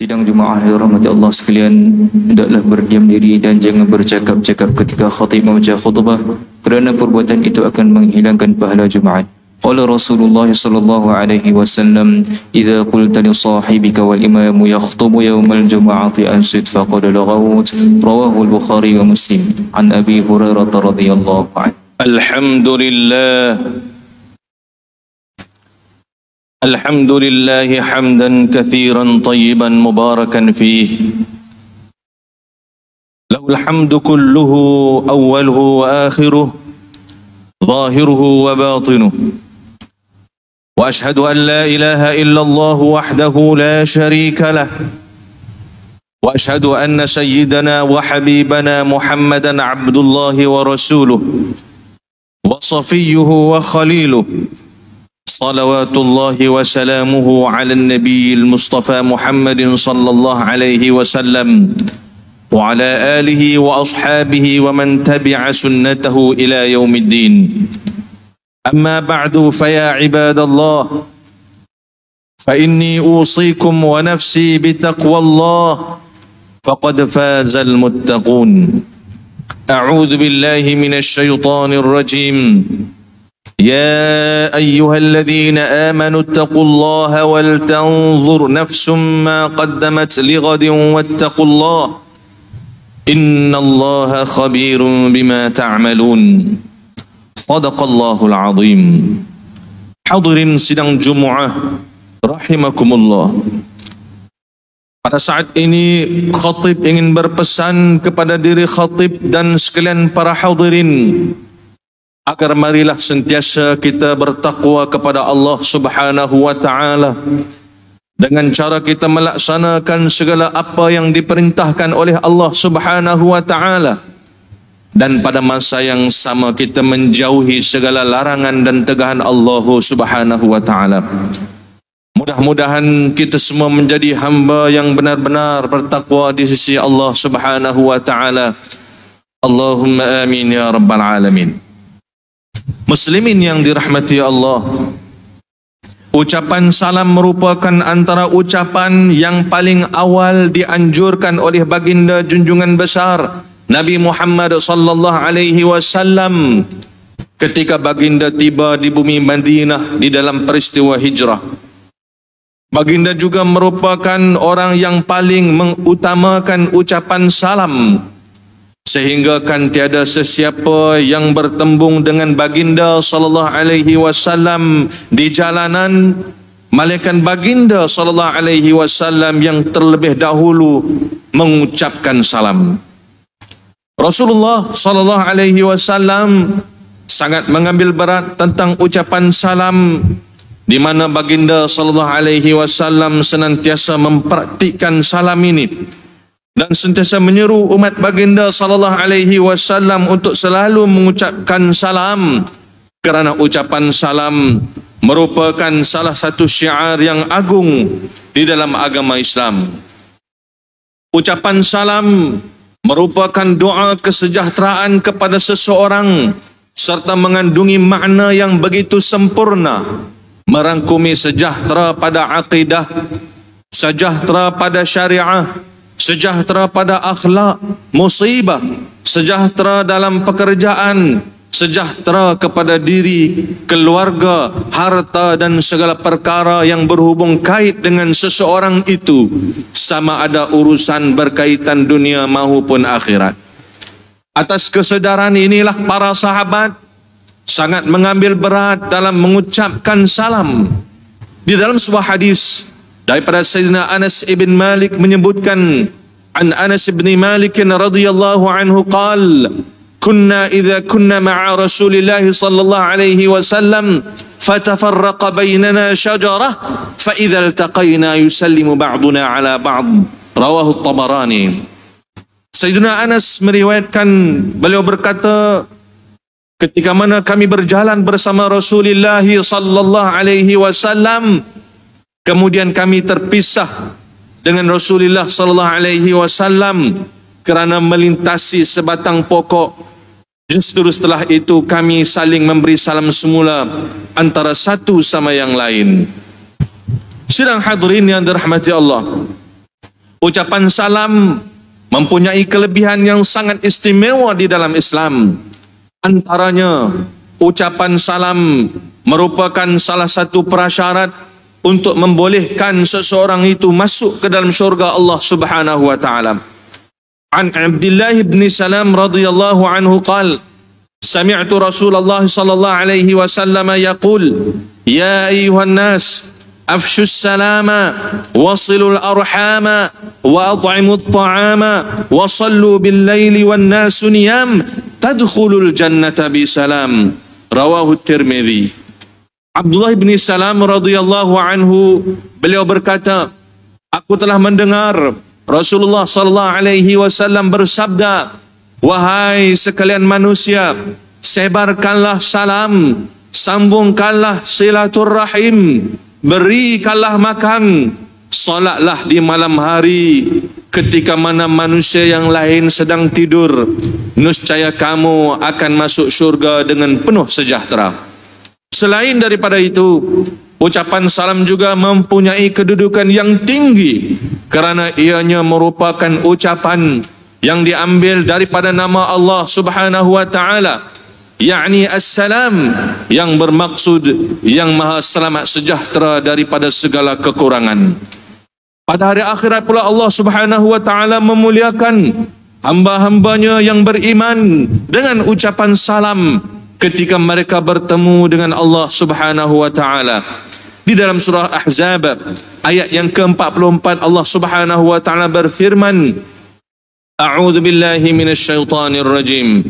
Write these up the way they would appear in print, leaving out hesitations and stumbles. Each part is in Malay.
Sidang Jumaah yang dirahmati Allah sekalian, hendaklah berdiam diri dan jangan bercakap-cakap ketika khatib membaca khutbah, kerana perbuatan itu akan menghilangkan pahala Jumaat. Qala Rasulullah sallallahu alaihi wasallam, "Idza qulta li sahibika wal imamu yakhutubu yawmal jum'ati ansit faqad laghawt." Rawahu al-Bukhari wa Muslim. An Abi Hurairah radhiyallahu anhu. Alhamdulillah. الحمد لله حمدا كثيرا طيبا مباركا فيه له الحمد كله أوله وآخره ظاهره وباطنه وأشهد أن لا إله إلا الله وحده لا شريك له وأشهد أن سيدنا وحبيبنا محمدا عبد الله ورسوله وصفيه وخليله صلوات الله وسلامه على النبي المصطفى محمد صلى الله عليه وسلم وعلى آله وأصحابه ومن تبع سنته إلى يوم الدين. أما بعد فيا عباد الله، فإني أوصيكم ونفسي بتقوى الله فقد فاز المتقون. أعوذ بالله من الشيطان الرجيم. يا أيها الذين آمنوا اتقوا الله ولتنظر نفس ما قدمت لغد واتقوا الله إن الله خبير بما تعملون. صدق الله العظيم. Hadirin sidang Jumaah rahimakumullah. Pada saat ini khatib ingin berpesan kepada diri khatib dan sekalian para hadirin agar marilah sentiasa kita bertakwa kepada Allah Subhanahu wa taala dengan cara kita melaksanakan segala apa yang diperintahkan oleh Allah Subhanahu wa taala, dan pada masa yang sama kita menjauhi segala larangan dan tegahan Allah Subhanahu wa taala. Mudah-mudahan kita semua menjadi hamba yang benar-benar bertakwa di sisi Allah Subhanahu wa taala. Allahumma amin ya rabbal alamin. Muslimin yang dirahmati Allah, ucapan salam merupakan antara ucapan yang paling awal dianjurkan oleh baginda junjungan besar Nabi Muhammad sallallahu alaihi wasallam ketika baginda tiba di bumi Madinah di dalam peristiwa hijrah. Baginda juga merupakan orang yang paling mengutamakan ucapan salam, sehingga kan tiada sesiapa yang bertembung dengan baginda sallallahu alaihi wasallam di jalanan malaikat baginda sallallahu alaihi wasallam yang terlebih dahulu mengucapkan salam. Rasulullah sallallahu alaihi wasallam sangat mengambil berat tentang ucapan salam, di mana baginda sallallahu alaihi wasallam senantiasa mempraktikkan salam ini dan sentiasa menyeru umat baginda sallallahu alaihi wasallam untuk selalu mengucapkan salam, kerana ucapan salam merupakan salah satu syiar yang agung di dalam agama Islam. Ucapan salam merupakan doa kesejahteraan kepada seseorang serta mengandungi makna yang begitu sempurna, merangkumi sejahtera pada akidah, sejahtera pada syariah, sejahtera pada akhlak, musibah, sejahtera dalam pekerjaan, sejahtera kepada diri, keluarga, harta dan segala perkara yang berhubung kait dengan seseorang itu, sama ada urusan berkaitan dunia maupun akhirat. Atas kesedaran inilah para sahabat sangat mengambil berat dalam mengucapkan salam. Di dalam sebuah hadis daripada Sayyidina Anas ibn Malik menyebutkan, an Anas ibn Malik radhiyallahu anhu qala, kunna idza kunna ma'a Rasulillah sallallahu alaihi wasallam fatafarraqa bainana shajarah fa idza iltaqayna yusallimu ba'duna ala ba'd. Rawahu at-Tabarani. Sayyidina Anas meriwayatkan, beliau berkata, ketika mana kami berjalan bersama Rasulullah sallallahu alaihi wasallam, kemudian kami terpisah dengan Rasulullah sallallahu alaihi wasallam kerana melintasi sebatang pokok. Justru setelah itu kami saling memberi salam semula antara satu sama yang lain. Sidang hadirin yang dirahmati Allah, Ucapan salam mempunyai kelebihan yang sangat istimewa di dalam Islam. Antaranya, ucapan salam merupakan salah satu prasyarat untuk membolehkan seseorang itu masuk ke dalam syurga Allah Subhanahu wa taala. An Abdullah bin Salam radhiyallahu anhu qala sami'tu Rasulullah sallallahu alaihi wasallam yaqul ya ayyuhan nas afshu salama wasilul arhama wa at'imut ta'ama wa sallu bil laili wan nasu niyam tadkhulul jannata bi salam. Rawahu Tirmidzi. Abdullah bin Salam radhiyallahu anhu beliau berkata, aku telah mendengar Rasulullah sallallahu alaihi wasallam bersabda, wahai sekalian manusia, sebarkanlah salam, sambungkanlah silaturrahim, berikanlah makan, salatlah di malam hari ketika mana manusia yang lain sedang tidur, niscaya kamu akan masuk syurga dengan penuh sejahtera. Selain daripada itu, ucapan salam juga mempunyai kedudukan yang tinggi kerana ianya merupakan ucapan yang diambil daripada nama Allah Subhanahu wa taala, yakni As-Salam, yang bermaksud yang maha selamat sejahtera daripada segala kekurangan. Pada hari akhirat pula Allah Subhanahu wa taala memuliakan hamba-hambanya yang beriman dengan ucapan salam ketika mereka bertemu dengan Allah Subhanahu wa taala. Di dalam surah Ahzab ayat yang ke-44 Allah Subhanahu wa taala berfirman, A'udzu billahi minasyaitonir rajim.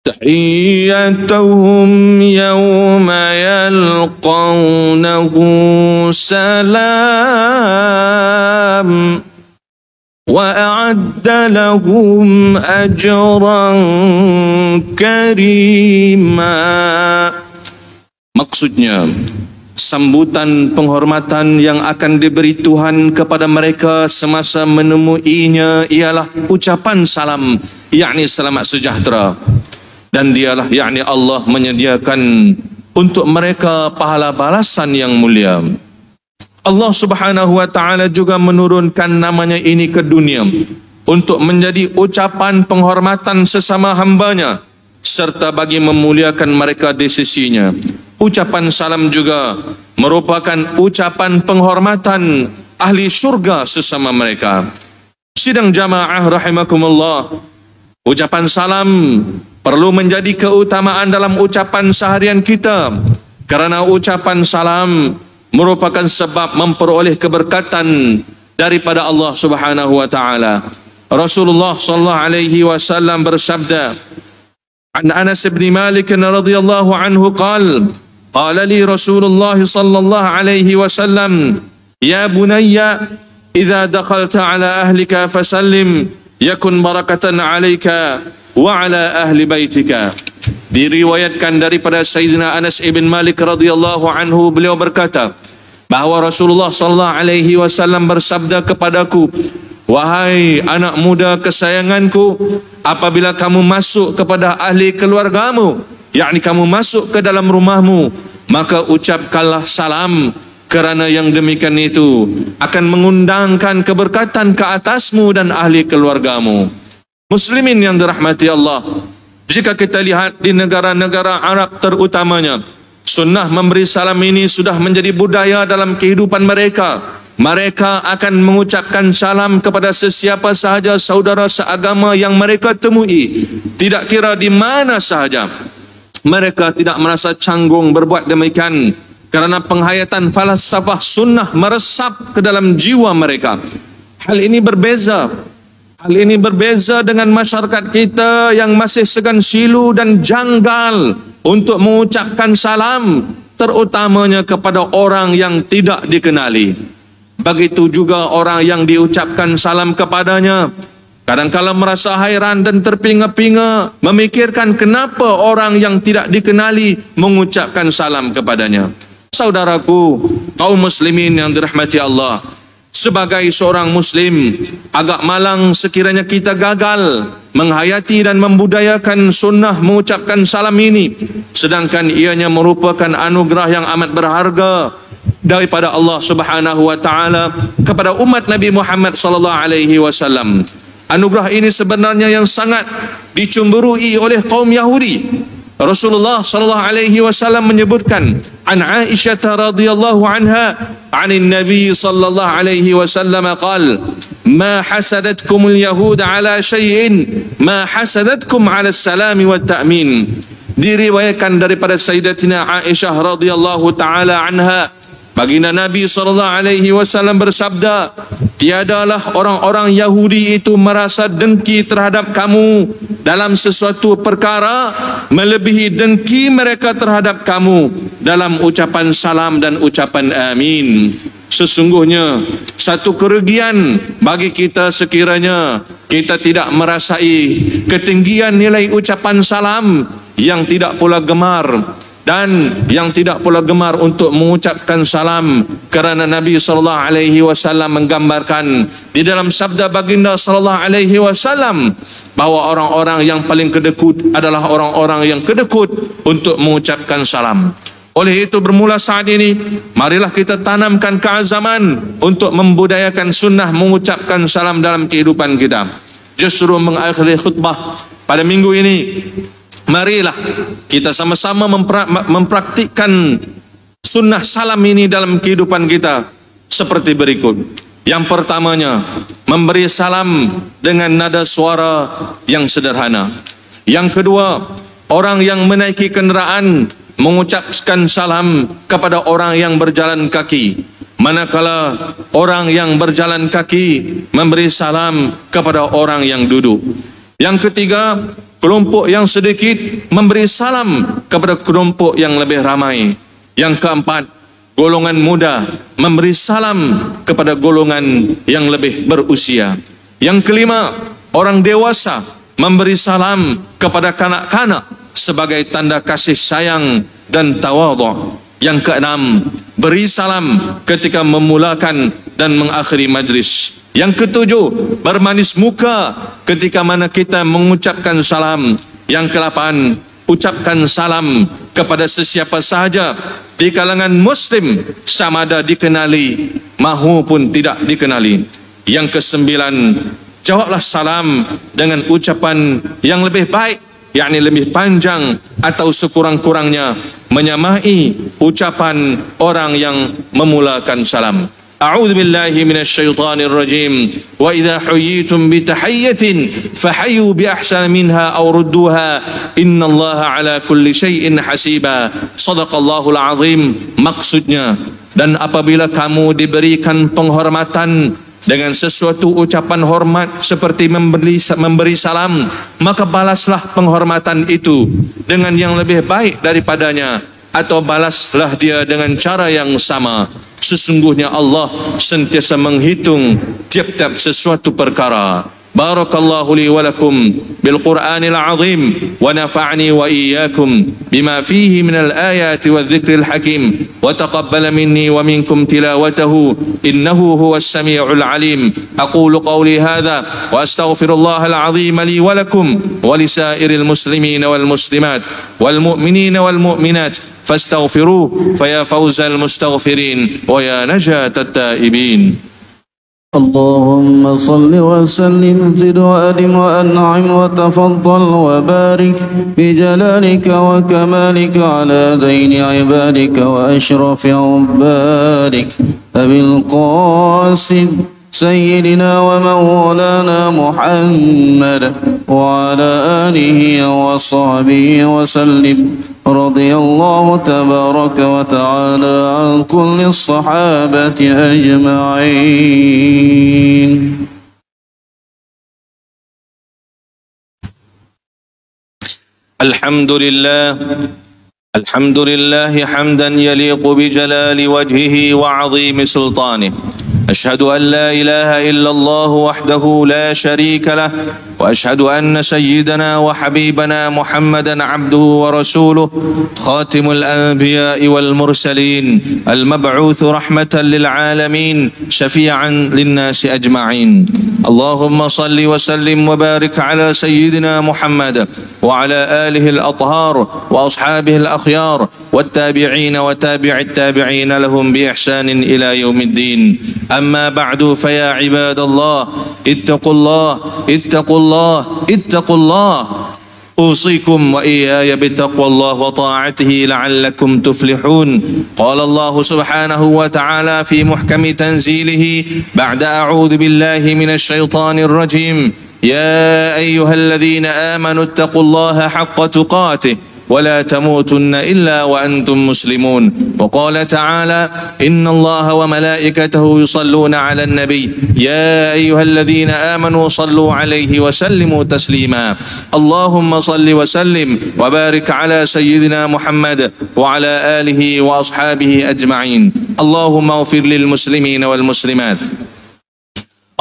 Tahiyyatuhum yawma yalqawnahu salam وَأَعَدَّ لَهُمْ أَجْرًا كَرِيمًا. Maksudnya, sambutan penghormatan yang akan diberi Tuhan kepada mereka semasa menemuinya ialah ucapan salam, yakni selamat sejahtera. Dan dialah yakni Allah menyediakan untuk mereka pahala balasan yang mulia. Allah Subhanahu wa taala juga menurunkan namanya ini ke dunia untuk menjadi ucapan penghormatan sesama hambanya serta bagi memuliakan mereka di sisinya. Ucapan salam juga merupakan ucapan penghormatan ahli syurga sesama mereka. Sidang jamaah rahimakumullah, ucapan salam perlu menjadi keutamaan dalam ucapan seharian kita kerana ucapan salam merupakan sebab memperoleh keberkatan daripada Allah Subhanahu wa taala. Rasulullah sallallahu alaihi wasallam bersabda, An Anas bin Malik radhiyallahu anhu qala, qala li Rasulullah sallallahu alaihi wasallam, ya bunayya idza dakhalta ala ahlika fasallim yakun barakatan alayka wa ala ahli baitika. Diriwayatkan daripada Sayyidina Anas ibn Malik radhiyallahu anhu, beliau berkata bahawa Rasulullah sallallahu alaihi wasallam bersabda kepadaku, wahai anak muda kesayanganku, apabila kamu masuk kepada ahli keluargamu, yakni kamu masuk ke dalam rumahmu, maka ucapkanlah salam, kerana yang demikian itu akan mengundangkan keberkatan ke atasmu dan ahli keluargamu. Muslimin yang dirahmati Allah, jika kita lihat di negara-negara Arab terutamanya, sunnah memberi salam ini sudah menjadi budaya dalam kehidupan mereka. Mereka akan mengucapkan salam kepada sesiapa sahaja saudara seagama yang mereka temui, tidak kira di mana sahaja. Mereka tidak merasa canggung berbuat demikian kerana penghayatan falsafah sunnah meresap ke dalam jiwa mereka. Hal ini berbeza dengan masyarakat kita yang masih segan silu dan janggal untuk mengucapkan salam, terutamanya kepada orang yang tidak dikenali. Begitu juga orang yang diucapkan salam kepadanya kadang-kala merasa hairan dan terpinga-pinga memikirkan kenapa orang yang tidak dikenali mengucapkan salam kepadanya. Saudaraku, kaum muslimin yang dirahmati Allah, sebagai seorang Muslim, agak malang sekiranya kita gagal menghayati dan membudayakan sunnah mengucapkan salam ini, sedangkan ianya merupakan anugerah yang amat berharga daripada Allah Subhanahu wa taala kepada umat Nabi Muhammad sallallahu alaihi wasallam. Anugerah ini sebenarnya yang sangat dicemburui oleh kaum Yahudi. Rasulullah sallallahu alaihi wasallam menyebutkan an Aisyah radhiyallahu anha anin Nabi sallallahu alaihi wasallam qala ma hasadatkum al-yahud ala syai'in ma hasadatkum ala as-salam wa at-ta'min. Diriwayatkan daripada Sayyidatina Aisyah radhiyallahu taala anha, baginda Nabi SAW bersabda, tiadalah orang-orang Yahudi itu merasa dengki terhadap kamu dalam sesuatu perkara melebihi dengki mereka terhadap kamu dalam ucapan salam dan ucapan amin. Sesungguhnya satu kerugian bagi kita sekiranya kita tidak merasai ketinggian nilai ucapan salam yang tidak pula gemar dan yang tidak pula gemar untuk mengucapkan salam, kerana Nabi sallallahu alaihi wasallam menggambarkan di dalam sabda baginda sallallahu alaihi wasallam bahawa orang-orang yang paling kedekut adalah orang-orang yang kedekut untuk mengucapkan salam. Oleh itu bermula saat ini, marilah kita tanamkan keazaman untuk membudayakan sunnah mengucapkan salam dalam kehidupan kita. Justru mengakhiri khutbah pada minggu ini, marilah kita sama-sama mempraktikkan sunnah salam ini dalam kehidupan kita seperti berikut. Yang pertamanya, memberi salam dengan nada suara yang sederhana. Yang kedua, orang yang menaiki kenderaan mengucapkan salam kepada orang yang berjalan kaki, manakala orang yang berjalan kaki memberi salam kepada orang yang duduk. Yang ketiga, kelompok yang sedikit memberi salam kepada kelompok yang lebih ramai. Yang keempat, golongan muda memberi salam kepada golongan yang lebih berusia. Yang kelima, orang dewasa memberi salam kepada kanak-kanak sebagai tanda kasih sayang dan tawadhu. Yang keenam, beri salam ketika memulakan dan mengakhiri majlis. Yang ketujuh, bermanis muka ketika mana kita mengucapkan salam. Yang kedelapan, ucapkan salam kepada sesiapa sahaja di kalangan Muslim, sama ada dikenali maupun tidak dikenali. Yang kesembilan, jawablah salam dengan ucapan yang lebih baik, yakni lebih panjang atau sekurang-kurangnya menyamai ucapan orang yang memulakan salam. A'udzu billahi minasy syaithanir rajim. Wa idza huyyitum bi tahiyyatin fahayyu bi ahsani minha aw rudduha innallaha ala kulli syai'in hasiba. Shadaqallahul azim. Maksudnya, dan apabila kamu diberikan penghormatan dengan sesuatu ucapan hormat seperti memberi salam, maka balaslah penghormatan itu dengan yang lebih baik daripadanya, atau balaslah dia dengan cara yang sama. Sesungguhnya Allah sentiasa menghitung tiap-tiap sesuatu perkara. Barakallahu li wa lakum bil Qur'anil azim wa nafa'ni wa iyyakum bima fihi minal ayati wa dhikril hakim wa taqabbala minni wa minkum tilawatahu innahu huwas sami'ul alim. Aqulu qawli hadha wa astaghfirullahal azim li wa lakum wa lisairil muslimin wal muslimat wal mu'minin wal mu'minat fastaghfiruhu faya fawzal mustaghfirin wa ya najatat taibin. اللهم صل وسلم زد وأدم وأنعم وتفضل وبارك بجلالك وكمالك على دين عبادك وأشرف عبادك أبي القاسم سيدنا ومولانا محمد وعلى آله وصحبه وسلم. رضي الله تبارك وتعالى عن كل الصحابة أجمعين. الحمد لله حمدا يليق بجلال وجهه وعظيم سلطانه. أشهد أن لا إله إلا الله وحده لا شريك له وأشهد أن سيدنا وحبيبنا محمدا عبده ورسوله خاتم الأنبياء والمرسلين المبعوث رحمة للعالمين شفيعا للناس أجمعين. اللهم صل وسلم وبارك على سيدنا محمد وعلى آله الأطهار وأصحابه الأخيار والتابعين وتابع التابعين لهم بإحسان إلى يوم الدين. أما بعد فيا عباد الله اتقوا الله اتقوا الله اتقوا الله أوصيكم وإياي بتقوى الله وطاعته لعلكم تفلحون. قال الله سبحانه وتعالى في محكم تنزيله بعد أعوذ بالله من الشيطان الرجيم: يا أيها الذين آمنوا اتقوا الله حق تقاته ولا تموتن إلا وأنتم مسلمون. وقال تعالى: إن الله وملائكته يصلون على النبي يا أيها الذين آمنوا صلوا عليه وسلموا تسليما. اللهم صل وسلم وبارك على سيدنا محمد وعلى آله وأصحابه أجمعين. اللهم اغفر للمسلمين والمسلمات،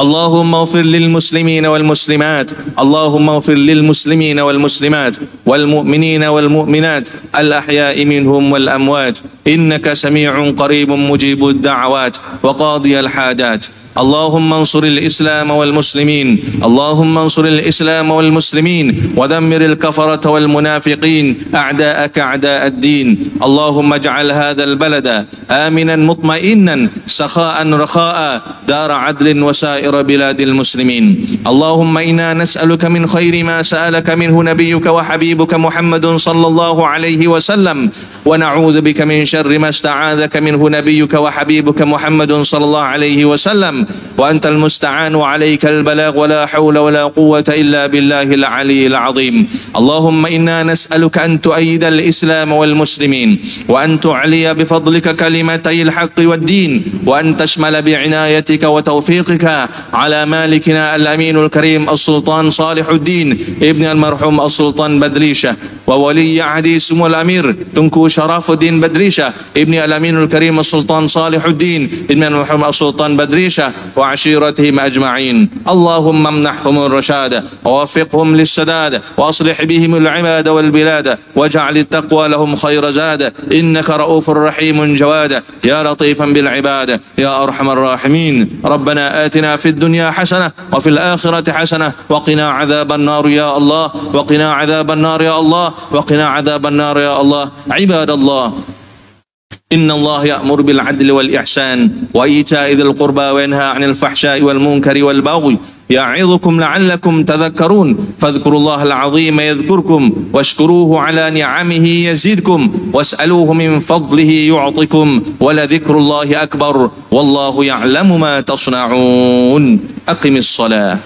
اللهم اغفر للمسلمين والمسلمات، اللهم اغفر للمسلمين والمسلمات والمؤمنين والمؤمنات الأحياء منهم والأموات، إنك سميع قريب مجيب الدعوات وقاضي الحاجات. اللهم انصر الإسلام والمسلمين، اللهم انصر الإسلام والمسلمين ودمر الكفرة والمنافقين أعداءك أعداء الدين. اللهم اجعل هذا البلد آمنا مطمئنا سخاء رخاء دار عدل وسائر بلاد المسلمين. اللهم إنا نسألك من خير ما سألك منه نبيك وحبيبك محمد صلى الله عليه وسلم، ونعوذ بك من شر ما استعاذك منه نبيك وحبيبك محمد صلى الله عليه وسلم، وأنت المستعان وعليك البلاغ ولا حول ولا قوة إلا بالله العلي العظيم. اللهم إنا نسألك أن تؤيد الإسلام والمسلمين، وأن تعلي بفضلك كلمتي الحق والدين، وأن تشمل بعنايتك وتوفيقك على مالكنا الأمين الكريم السلطان صالح الدين ابن المرحوم السلطان بدريشة، وولي عهده سمو الأمير تنكو شرف الدين بدريشة ابن الأمين الكريم السلطان صالح الدين ابن المرحوم السلطان بدريشة وعشيرتهم أجمعين. اللهم امنحهم الرشاد ووفقهم للسداد، وأصلح بهم العباد والبلاد، واجعل التقوى لهم خير زاد، إنك رؤوف رحيم جواد يا لطيفا بالعباد يا أرحم الراحمين. ربنا آتنا في الدنيا حسنة وفي الآخرة حسنة وقنا عذاب النار يا الله، وقنا عذاب النار يا الله، وقنا عذاب النار يا الله. عباد الله، إن الله يأمر بالعدل والإحسان وإيتاء ذي القربى وينهى عن الفحشاء والمنكر والبغي يعظكم لعلكم تذكرون. فاذكروا الله العظيم يذكركم، واشكروه على نعمه يزدكم، واسألوه من فضله يعطكم، ولذكر الله أكبر والله يعلم ما تصنعون. أقم الصلاة.